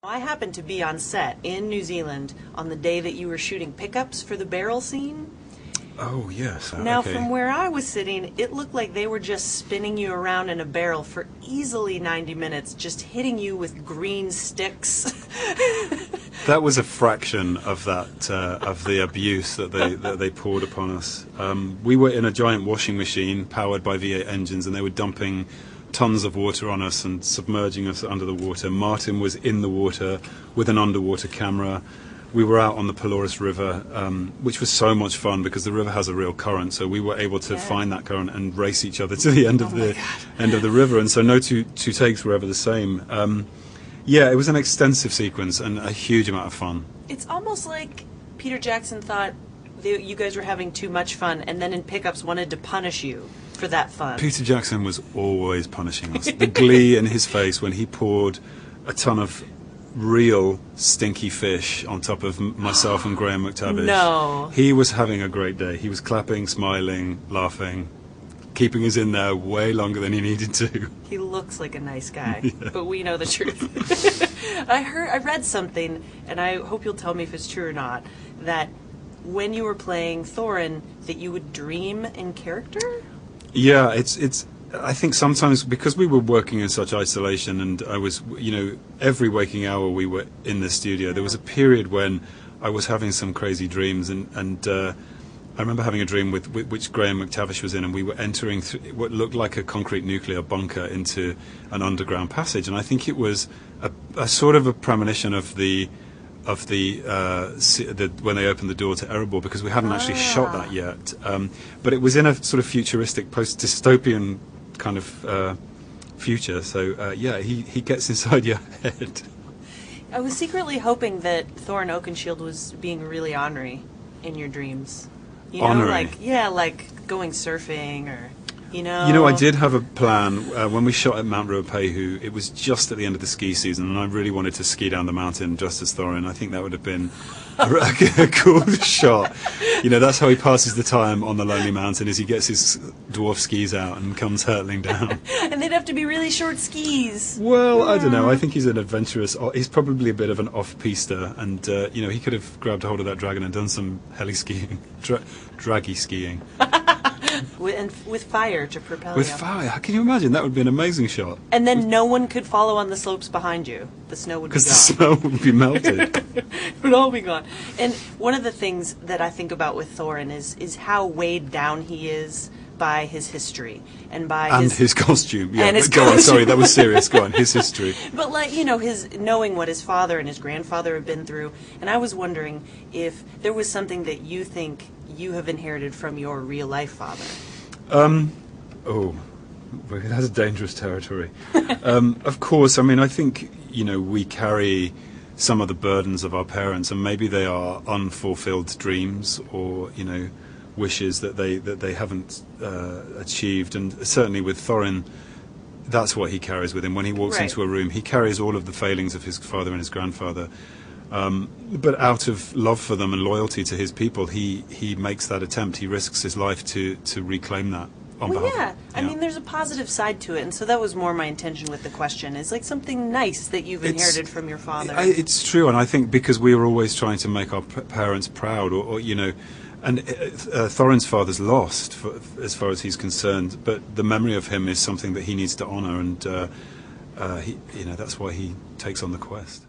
I happened to be on set in New Zealand on the day that you were shooting pickups for the barrel scene. Oh, yes. Now, okay. from where I was sitting, it looked like they were just spinning you around in a barrel for easily 90 minutes, just hitting you with green sticks. That was a fraction of that of the abuse that they poured upon us. We were in a giant washing machine powered by V8 engines, and they were dumping tons of water on us and submerging us under the water. Martin was in the water with an underwater camera. We were out on the Pelorus River, which was so much fun because the river has a real current. So we were able to find that current and race each other to the end of the river. And so no two takes were ever the same. Yeah, it was an extensive sequence and a huge amount of fun. It's almost like Peter Jackson thought you guys were having too much fun, and then in Pickups wanted to punish you for that fun. Peter Jackson was always punishing us. The glee in his face when he poured a ton of real stinky fish on top of myself and Graham McTavish. No. He was having a great day. He was clapping, smiling, laughing, keeping us in there way longer than he needed to. He looks like a nice guy, but we know the truth. I read something, and I hope you'll tell me if it's true or not, that when you were playing Thorin, that you would dream in character? Yeah, it's. I think sometimes because we were working in such isolation, and I was, every waking hour we were in the studio. There was a period when I was having some crazy dreams, and I remember having a dream with which Graham McTavish was in, and we were entering what looked like a concrete nuclear bunker into an underground passage, and I think it was a sort of a premonition of the when they opened the door to Erebor, because we hadn't actually shot that yet. But it was in a sort of futuristic, post-dystopian kind of future. So yeah, he gets inside your head. I was secretly hoping that Thorin Oakenshield was being really ornery in your dreams. Ornery? Like going surfing or. I did have a plan when we shot at Mount Ruapehu. It was just at the end of the ski season, and I really wanted to ski down the mountain just as Thorin. I think that would have been a cool shot. That's how he passes the time on the lonely mountain, is he gets his dwarf skis out and comes hurtling down. And they'd have to be really short skis. Well, I don't know. I think he's an adventurous. He's probably a bit of an off-pister, and he could have grabbed a hold of that dragon and done some heli skiing, draggy skiing. With fire to propel With you. fire? Can you imagine? That would be an amazing shot. And then no one could follow on the slopes behind you. The snow would be gone. Because the snow would be melted. It would all be gone. And one of the things that I think about with Thorin is how weighed down he is by his history and his costume. Yeah, and his go costume. on. Sorry, that was serious. Go on. His history. But his knowing what his father and his grandfather have been through, and I was wondering if there was something that you think you have inherited from your real life father. That's dangerous territory. Of course, I think, we carry some of the burdens of our parents, and maybe they are unfulfilled dreams or, wishes that they haven't achieved. And certainly with Thorin, that's what he carries with him. When he walks into a room, he carries all of the failings of his father and his grandfather. But out of love for them and loyalty to his people, he makes that attempt. He risks his life to reclaim that on behalf. I mean, there's a positive side to it, and so that was more my intention with the question. Is like something nice that you've inherited from your father. It's true, and I think because we were always trying to make our parents proud, and Thorin's father's lost as far as he's concerned, but the memory of him is something that he needs to honour, and that's why he takes on the quest.